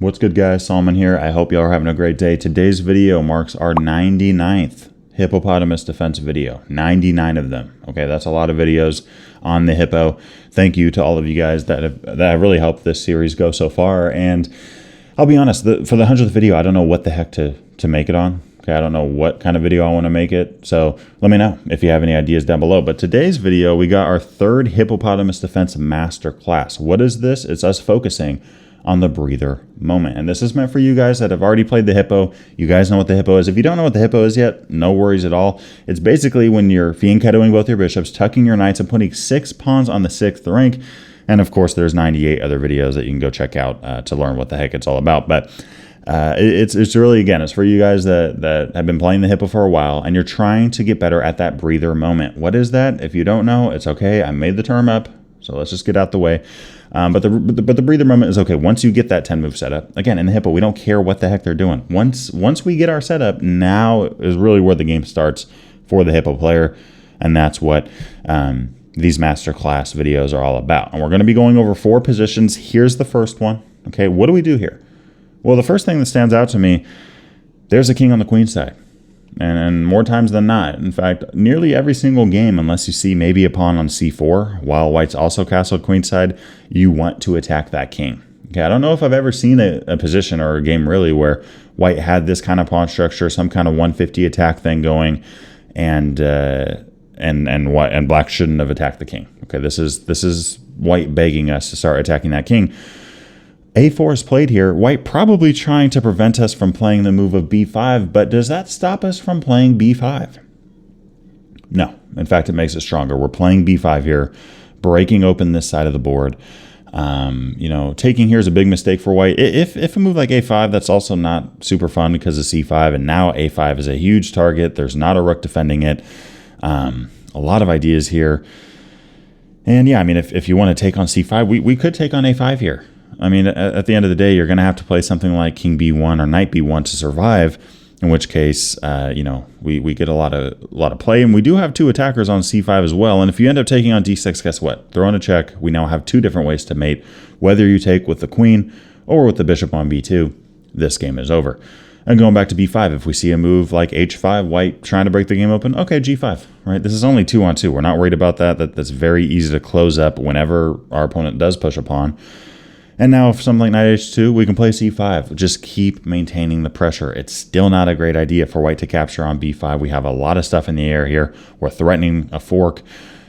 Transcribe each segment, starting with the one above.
What's good, guys? Solomon here. I hope y'all are having a great day. Today's video marks our 99th hippopotamus defense video. 99 of them. Okay, that's a lot of videos on the hippo. Thank you to all of you guys that have really helped this series go so far. And I'll be honest, for the 100th video, I don't know what the heck to make it on. Okay, I don't know what kind of video I want to make it. So let me know if you have any ideas down below. But today's video, we got our third hippopotamus defense masterclass. What is this? It's us focusing on the breather moment. And this is meant for you guys that have already played the hippo. You guys know what the hippo is. If you don't know what the hippo is yet, no worries at all. It's basically when you're fianchettoing both your bishops, tucking your knights, and putting 6 pawns on the 6th rank. And of course, there's 98 other videos that you can go check out to learn what the heck it's all about. But it's really, again, it's for you guys that have been playing the hippo for a while and you're trying to get better at that breather moment. What is that? If you don't know, it's okay. I made the term up, so let's just get out the way. But the breather moment is okay. Once you get that 10 move setup, again, in the hippo, we don't care what the heck they're doing. Once we get our setup, now is really where the game starts for the hippo player. And that's what these masterclass videos are all about. And we're going to be going over 4 positions. Here's the first one. Okay, what do we do here? Well, the first thing that stands out to me, there's a king on the queen side. And more times than not, in fact, nearly every single game, unless you see maybe a pawn on c4, while white's also castled queenside, you want to attack that king. Okay, I don't know if I've ever seen a position or a game really where white had this kind of pawn structure, some kind of 150 attack thing going, and black shouldn't have attacked the king. Okay, this is white begging us to start attacking that king. A4 is played here. White probably trying to prevent us from playing the move of b5, but does that stop us from playing b5? No. In fact, it makes it stronger. We're playing b5 here, breaking open this side of the board. Taking here is a big mistake for white. If a move like a5, that's also not super fun because of c5, and now a5 is a huge target. There's not a rook defending it. A lot of ideas here. And yeah, I mean, if you want to take on c5, we could take on a5 here. I mean, at the end of the day, you're going to have to play something like king b1 or knight b1 to survive, in which case, we get a lot of play. And we do have 2 attackers on c5 as well. And if you end up taking on d6, guess what? Throw in a check. We now have 2 different ways to mate. Whether you take with the queen or with the bishop on b2, this game is over. And going back to b5, if we see a move like h5, white trying to break the game open, okay, g5, right? This is only 2 on 2. We're not worried about that. That's very easy to close up whenever our opponent does push a pawn. And now if something like knight h2, we can play c5. Just keep maintaining the pressure. It's still not a great idea for white to capture on b5. We have a lot of stuff in the air here. We're threatening a fork.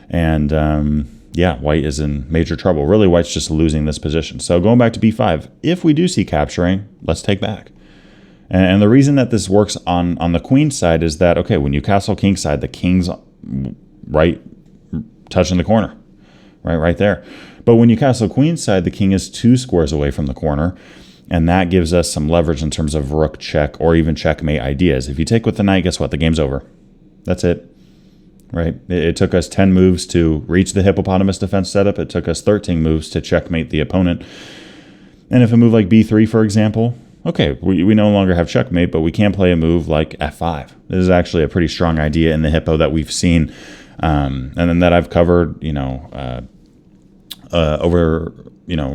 And white is in major trouble. Really, white's just losing this position. So going back to b5, if we do see capturing, let's take back. And the reason that this works on the queen side is that, okay, when you castle king side, the king's right touching the corner. Right there. But when you castle queen side, the king is 2 squares away from the corner, and that gives us some leverage in terms of rook check or even checkmate ideas. If you take with the knight, guess what? The game's over. That's it. Right? It took us 10 moves to reach the hippopotamus defense setup. It took us 13 moves to checkmate the opponent. And if a move like b3, for example, okay, we no longer have checkmate, but we can play a move like f5. This is actually a pretty strong idea in the hippo that we've seen. And then that I've covered,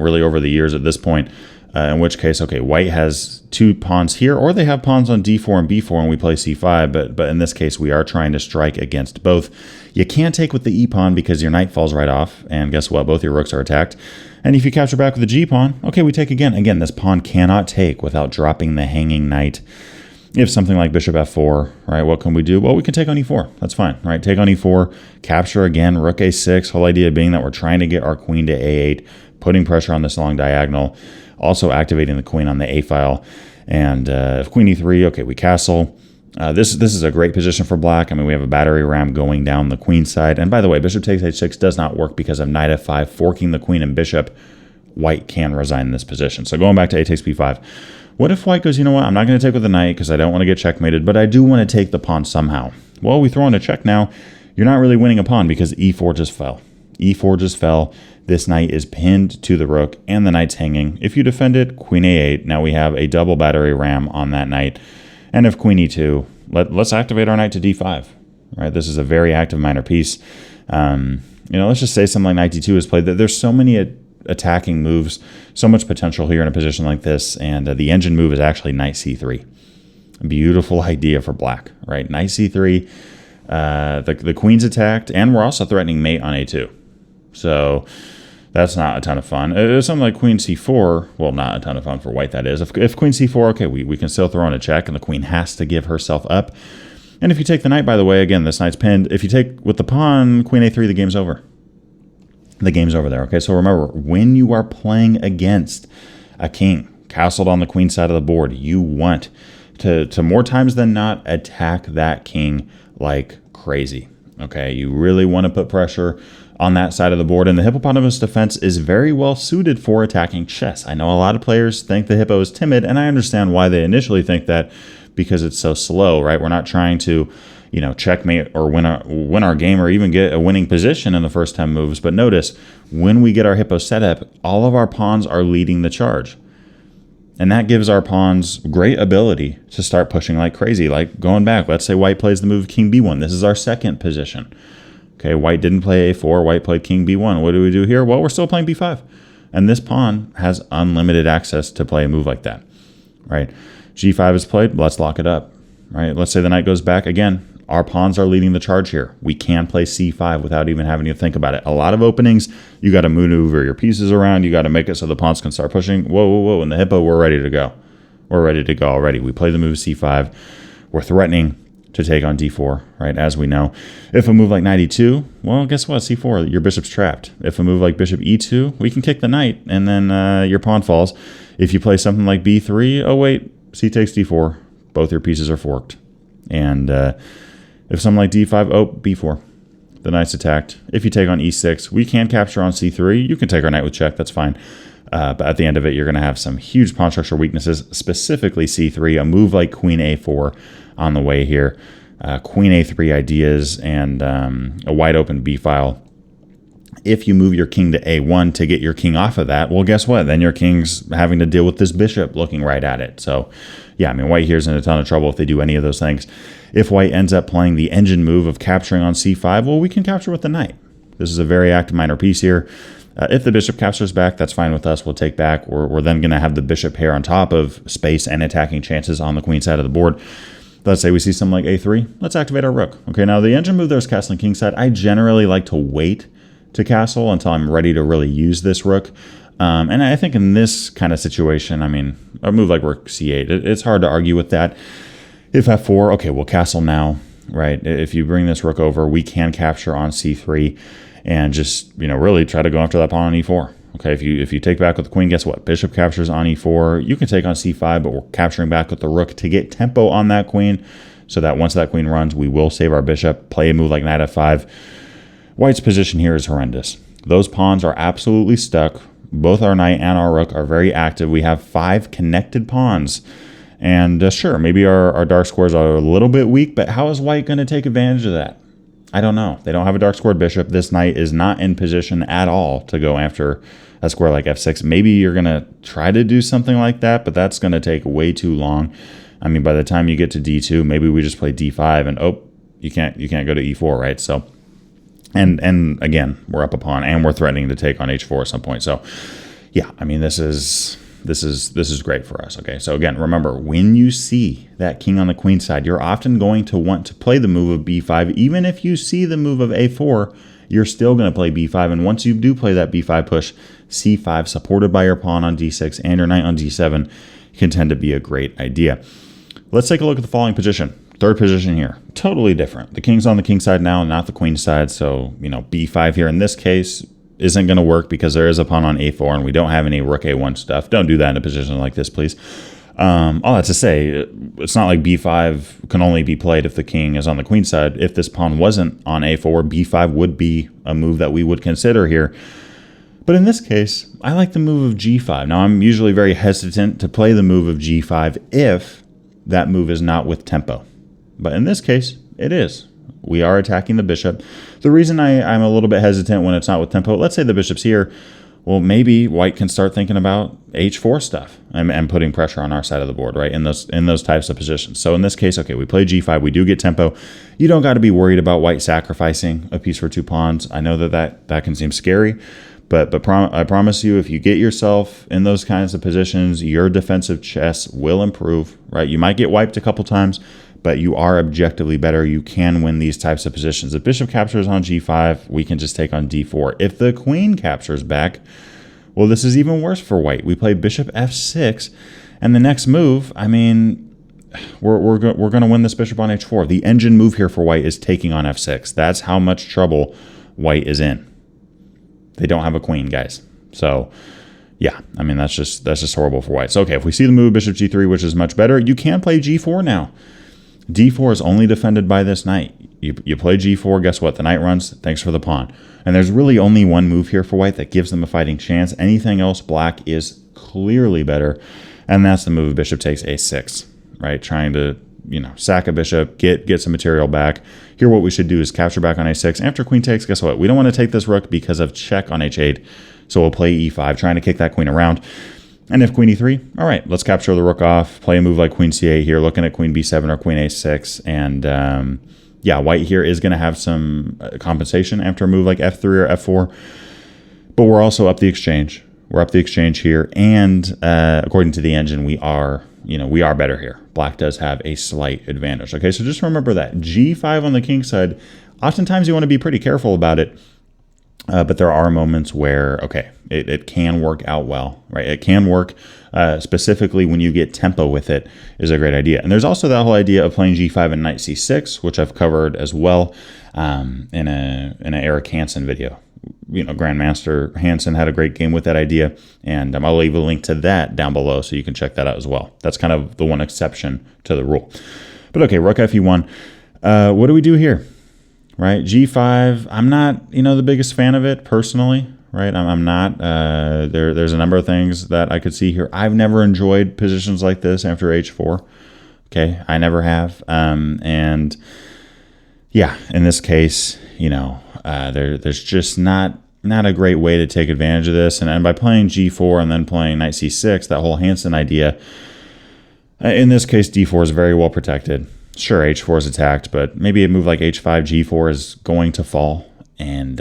really over the years at this point, in which case, okay, white has 2 pawns here, or they have pawns on d4 and b4, and we play c5, but in this case, we are trying to strike against both. You can't take with the e pawn because your knight falls right off, and guess what? Both your rooks are attacked. And if you capture back with the g pawn, okay, we take again. Again, this pawn cannot take without dropping the hanging knight. If something like bishop f4, right, what can we do? Well, we can take on e4. That's fine, right? Take on e4, capture again, rook a6. Whole idea being that we're trying to get our queen to a8, putting pressure on this long diagonal, also activating the queen on the a file. And if queen e3, okay, we castle. This is a great position for black. I mean, we have a battery ram going down the queen side. And by the way, bishop takes h6 does not work because of knight f5, forking the queen and bishop. White can resign this position. So going back to a takes b5. What if white goes, you know what, I'm not going to take with the knight because I don't want to get checkmated, but I do want to take the pawn somehow. Well, we throw in a check now. You're not really winning a pawn because e4 just fell. e4 just fell. This knight is pinned to the rook and the knight's hanging. If you defend it, queen a8. Now we have a double battery ram on that knight. And if queen e2, let's activate our knight to d5. Right? This is a very active minor piece. Let's just say something like knight d2 is played. There's so many attacking moves. So much potential here in a position like this. And the engine move is actually knight c3. A beautiful idea for black, right? Knight c3. The queen's attacked, and we're also threatening mate on a2. So that's not a ton of fun. Something like queen c4, well, not a ton of fun for white, that is. If queen c4, okay, we can still throw in a check, and the queen has to give herself up. And if you take the knight, by the way, again, this knight's pinned. If you take with the pawn, queen a3, the game's over. The game's over there, okay? So remember, when you are playing against a king castled on the queen side of the board, you want to more times than not attack that king like crazy, okay? You really want to put pressure on that side of the board, and the hippopotamus defense is very well suited for attacking chess. I know a lot of players think the hippo is timid, and I understand why they initially think that, because it's so slow, right? We're not trying to, checkmate or win our game or even get a winning position in the first 10 moves. But notice, when we get our hippo set up, all of our pawns are leading the charge. And that gives our pawns great ability to start pushing like crazy. Like going back, let's say white plays the move king b1. This is our second position. Okay, white didn't play a4, white played king b1. What do we do here? Well, we're still playing b5. And this pawn has unlimited access to play a move like that, right? g5 is played, let's lock it up, right? Let's say the knight goes back. Again, our pawns are leading the charge here. We can play c5 without even having to think about it. A lot of openings, you got to maneuver your pieces around. You got to make it so the pawns can start pushing. Whoa, whoa, whoa. And the hippo, we're ready to go. We're ready to go already. We play the move c5. We're threatening to take on d4, right, as we know. If a move like knight e2, well, guess what? c4, your bishop's trapped. If a move like bishop e2, we can kick the knight, and then your pawn falls. If you play something like b3, oh, wait, c takes d4. Both your pieces are forked. And if something like d5, oh, b4. The knight's attacked. If you take on e6, we can capture on c3. You can take our knight with check. That's fine. But at the end of it, you're going to have some huge pawn structure weaknesses, specifically c3, a move like queen a4 on the way here. Queen a3 ideas and a wide open b file. If you move your king to a1 to get your king off of that, well, guess what? Then your king's having to deal with this bishop looking right at it. So, yeah, I mean, white here's in a ton of trouble if they do any of those things. If white ends up playing the engine move of capturing on c5, well, we can capture with the knight. This is a very active minor piece here. If the bishop captures back, that's fine with us. We'll take back. We're then going to have the bishop pair on top of space and attacking chances on the queen side of the board. Let's say we see something like a3. Let's activate our rook. Okay, now the engine move there is castling king side. I generally like to wait to castle until I'm ready to really use this rook. And I think in this kind of situation, I mean, a move like rook c8, it's hard to argue with that. If f4, okay, we'll castle now, right? If you bring this rook over, we can capture on c3 and just, really try to go after that pawn on e4. Okay, if you take back with the queen, guess what? Bishop captures on e4. You can take on c5, but we're capturing back with the rook to get tempo on that queen so that once that queen runs, we will save our bishop, play a move like knight f5. White's position here is horrendous. Those pawns are absolutely stuck. Both our knight and our rook are very active. We have 5 connected pawns. And sure, maybe our dark squares are a little bit weak, but how is white going to take advantage of that? I don't know. They don't have a dark squared bishop. This knight is not in position at all to go after a square like f6. Maybe you're going to try to do something like that, but that's going to take way too long. I mean, by the time you get to d2, maybe we just play d5 and, oh, you can't go to e4, right? So, and again, we're up a pawn and we're threatening to take on h4 at some point. So, yeah, I mean, this is great for us, okay? So again, remember, when you see that king on the queen side, you're often going to want to play the move of b5. Even if you see the move of a4, you're still going to play b5. And once you do play that b5 push, c5, supported by your pawn on d6 and your knight on d7, can tend to be a great idea. Let's take a look at the following position. Third position here, totally different. The king's on the king side now, not the queen side. So, b5 here in this case isn't going to work because there is a pawn on a4 and we don't have any rook a1 stuff. Don't do that in a position like this, please. All that to say, it's not like b5 can only be played if the king is on the queen side. If this pawn wasn't on a4, b5 would be a move that we would consider here. But in this case, I like the move of g5. Now, I'm usually very hesitant to play the move of g5 if that move is not with tempo. But in this case, it is. We are attacking the bishop. The reason I'm a little bit hesitant when it's not with tempo, let's say the bishop's here, well, maybe white can start thinking about h4 stuff and putting pressure on our side of the board, right, in those types of positions. So in this case, okay, we play g5, we do get tempo. You don't got to be worried about white sacrificing a piece for 2 pawns. I know that can seem scary, But I promise you, if you get yourself in those kinds of positions, your defensive chess will improve, right? You might get wiped a couple times, but you are objectively better. You can win these types of positions. If bishop captures on g5, we can just take on d4. If the queen captures back, well, this is even worse for white. We play bishop f6, and the next move, I mean, we're going to win this bishop on h4. The engine move here for white is taking on f6. That's how much trouble white is in. They don't have a queen, guys. So, yeah, I mean, that's just horrible for white. So, okay, if we see the move bishop g3, which is much better, you can play g4 now. d4 is only defended by this knight. You play g4, guess what? The knight runs, thanks for the pawn. And there's really only one move here for white that gives them a fighting chance. Anything else, black is clearly better, and that's the move of bishop takes a6, right? Trying to, sack a bishop, get some material back. Here what we should do is capture back on a6. After queen takes, guess what? We don't want to take this rook because of check on h8, so we'll play e5, trying to kick that queen around. And if queen e3, all right, let's capture the rook off, play a move like queen c8 here, looking at queen b7 or queen a6, and yeah, white here is going to have some compensation after a move like f3 or f4, but we're also up the exchange. We're up the exchange here, and according to the engine, we are better here. Black does have a slight advantage. Okay, so just remember that. G5 on the king side, oftentimes you want to be pretty careful about it, but there are moments where, okay, it can work out well, right? It can work, specifically when you get tempo with it is a great idea. And there's also that whole idea of playing G5 and knight C6, which I've covered as well in an Eric Hansen video. Grandmaster Hansen had a great game with that idea, and I'll leave a link to that down below so you can check that out as well. That's kind of the one exception to the rule. But okay, rook fe1. What do we do here? Right, g5. I'm not, the biggest fan of it personally. Right, I'm not. There's a number of things that I could see here. I've never enjoyed positions like this after h4. Okay, I never have. And yeah, in this case, there's just not a great way to take advantage of this. And by playing g4 and then playing knight c6, that whole Hansen idea, in this case, d4 is very well protected. Sure, h4 is attacked, but maybe a move like h5, g4 is going to fall. And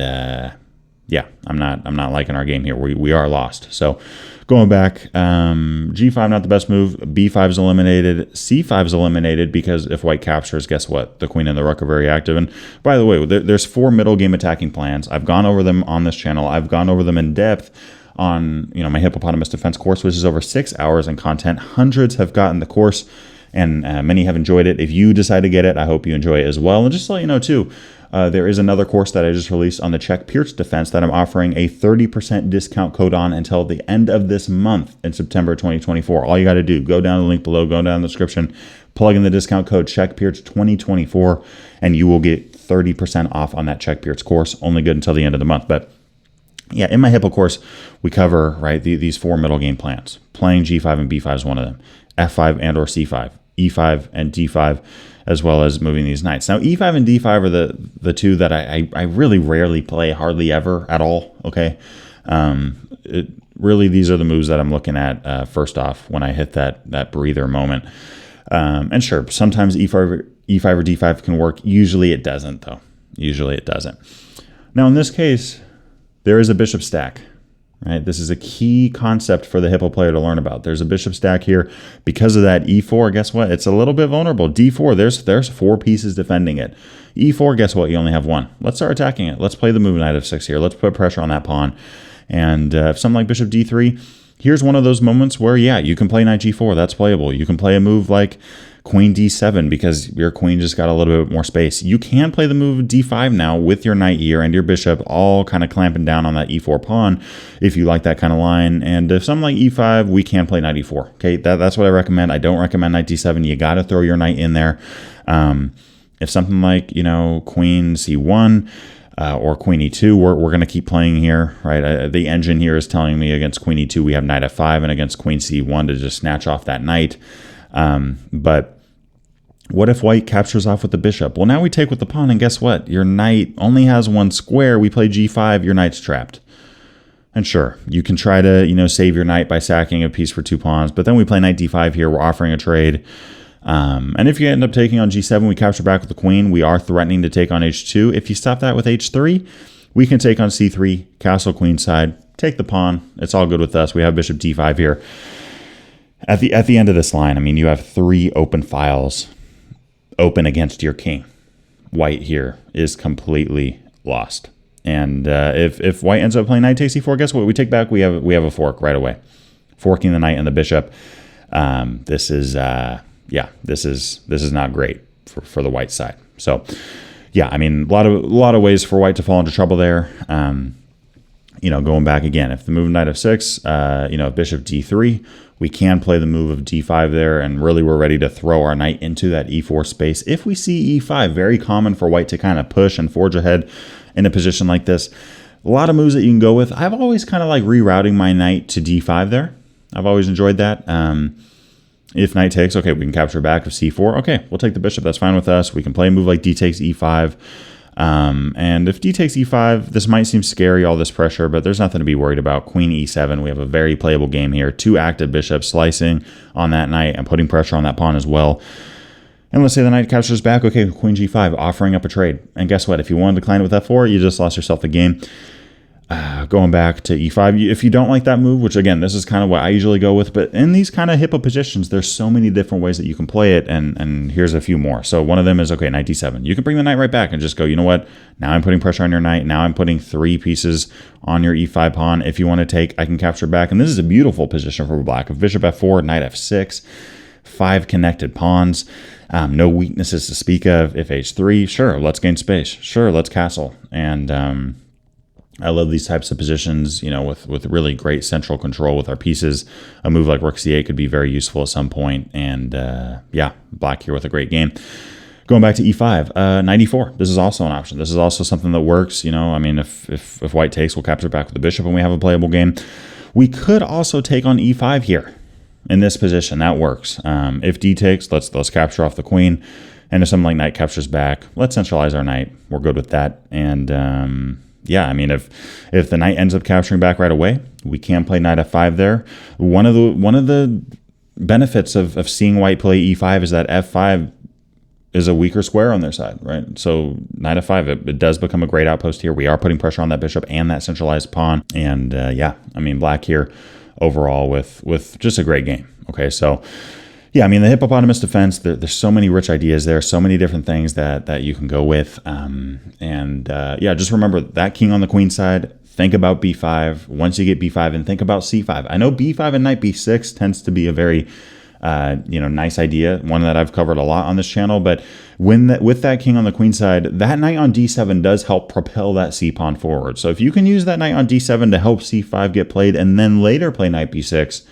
yeah, I'm not liking our game here. We are lost. So going back, g5 not the best move. b5 is eliminated. c5 is eliminated because if white captures, guess what? The queen and the rook are very active. And by the way, there's 4 middle game attacking plans. I've gone over them on this channel. I've gone over them in depth on my Hippopotamus defense course, which is over 6 hours in content. Hundreds have gotten the course, and many have enjoyed it. If you decide to get it, I hope you enjoy it as well. And just to let you know too, there is another course that I just released on the Czech Pierce defense that I'm offering a 30% discount code on until the end of this month in September 2024. All you got to do, go down the link below, go down the description, plug in the discount code Czech Pierce 2024, and you will get 30% off on that Czech Pierce course. Only good until the end of the month. But yeah, in my Hippo course, we cover these 4 middle game plans. Playing g5 and b5 is one of them. f5 and or c5. e5 and d5, as well as moving these knights. Now, e5 and d5 are the two that I really rarely play, hardly ever at all, okay? Really, these are the moves that I'm looking at first off when I hit that breather moment. And sure, sometimes e5 or d5 can work. Usually it doesn't, though. Usually it doesn't. Now, in this case, there is a bishop stack. Right, this is a key concept for the Hippo player to learn about. There's a bishop stack here. Because of that, e4, guess what? It's a little bit vulnerable. d4, there's 4 pieces defending it. e4, guess what? You only have 1. Let's start attacking it. Let's play the move knight f6 here. Let's put pressure on that pawn. And if something like bishop d3, here's one of those moments where, yeah, you can play knight g4. That's playable. You can play a move like queen d7 because your queen just got a little bit more space. You can play the move d5 now with your knight here and your bishop all kind of clamping down on that e4 pawn if you like that kind of line. And if something like e5, we can play knight e4. Okay, that's what I recommend. I don't recommend knight d7. You got to throw your knight in there. If something like, queen c1 or queen e2, we're going to keep playing here, right? The engine here is telling me against queen e2, we have knight f5, and against queen c1 to just snatch off that knight. But what if white captures off with the bishop? Well, now we take with the pawn, and guess what? Your knight only has 1 square. We play g5, your knight's trapped. And sure, you can try to, save your knight by sacking a piece for 2 pawns, but then we play knight d5 here. We're offering a trade. And if you end up taking on g7, we capture back with the queen. We are threatening to take on h2. If you stop that with h3, We can take on c3, castle queenside, take the pawn. It's all good with us. We have bishop d5 here. At the end of this line, I mean, you have 3 open files open against your king. White here is completely lost. And if white ends up playing knight takes e4, guess what? We take back. We have a fork right away, forking the knight and the bishop. This is not great for the white side. So yeah, I mean, a lot of ways for white to fall into trouble there. You know, going back again, if the move knight f6, you know, bishop d3, we can play the move of d5 there, and really we're ready to throw our knight into that e4 space. If we see e5, very common for white to kind of push and forge ahead in a position like this. A lot of moves that you can go with. I've always kind of like rerouting my knight to d5 there. I've always enjoyed that. If knight takes, okay, we can capture back with c4. Okay, we'll take the bishop. That's fine with us. We can play a move like d takes e5. And if d takes e5, this might seem scary, all this pressure, but there's nothing to be worried about. Queen e7, we have a very playable game here. 2 active bishops slicing on that knight and putting pressure on that pawn as well. And let's say the knight captures back. Okay, queen g5, offering up a trade. And guess what? If you want to decline it with f4, you just lost yourself the game. Going back to e5, if you don't like that move, which again, this is kind of what I usually go with, but in these kind of hippo positions, there's so many different ways that you can play it, and here's a few more. So one of them is, okay, knight d7. You can bring the knight right back and just go, you know what? Now I'm putting pressure on your knight. Now I'm putting 3 pieces on your e5 pawn. If you want to take, I can capture back. And this is a beautiful position for black. If bishop f4, knight f6, 5 connected pawns. No weaknesses to speak of. If h3, sure, let's gain space. Sure, let's castle. And I love these types of positions, you know, with really great central control with our pieces. A move like rook c8 could be very useful at some point. And yeah, black here with a great game. Going back to e5, knight e4. This is also an option. This is also something that works. You know, I mean, if white takes, we'll capture back with the bishop and we have a playable game. We could also take on e5 here in this position. That works. If d takes, let's capture off the queen. And if something like knight captures back, let's centralize our knight. We're good with that. And yeah, I mean, if the knight ends up capturing back right away, we can play knight f5 there. One of the benefits of seeing white play e5 is that f5 is a weaker square on their side, right? So knight f5, it does become a great outpost here. We are putting pressure on that bishop and that centralized pawn. And yeah, I mean, black here overall with just a great game. Okay, so yeah, I mean, the hippopotamus defense, there's so many rich ideas there, so many different things that you can go with. Yeah, just remember that king on the queen side, think about b5. Once you get b5, and think about c5. I know b5 and knight b6 tends to be a very nice idea, one that I've covered a lot on this channel, but with that king on the queen side, that knight on d7 does help propel that c-pawn forward. So if you can use that knight on d7 to help c5 get played and then later play knight b6,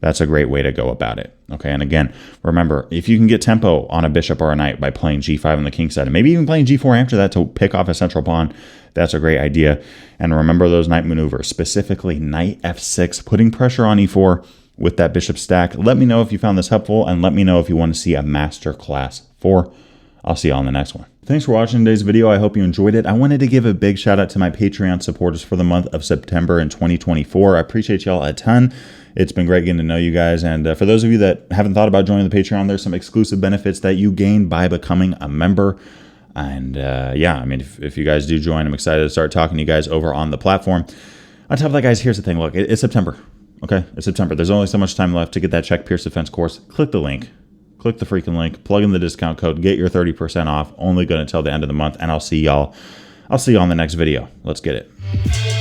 that's a great way to go about it. Okay, and again, remember, if you can get tempo on a bishop or a knight by playing g5 on the king side, and maybe even playing g4 after that to pick off a central pawn, that's a great idea. And remember those knight maneuvers, specifically knight f6, putting pressure on e4 with that bishop stack. Let me know if you found this helpful, and let me know if you want to see a masterclass 4. I'll see you all in the next one. Thanks for watching today's video. I hope you enjoyed it. I wanted to give a big shout out to my Patreon supporters for the month of September in 2024. I appreciate y'all a ton. It's been great getting to know you guys. And for those of you that haven't thought about joining the Patreon, there's some exclusive benefits that you gain by becoming a member. And yeah, I mean, if you guys do join, I'm excited to start talking to you guys over on the platform. On top of that, guys, here's the thing. Look, it's September. Okay, it's September. There's only so much time left to get that Check Pierce Defense course. Click the link. Click the freaking link. Plug in the discount code. Get your 30% off. Only good until the end of the month. And I'll see y'all in the next video. Let's get it.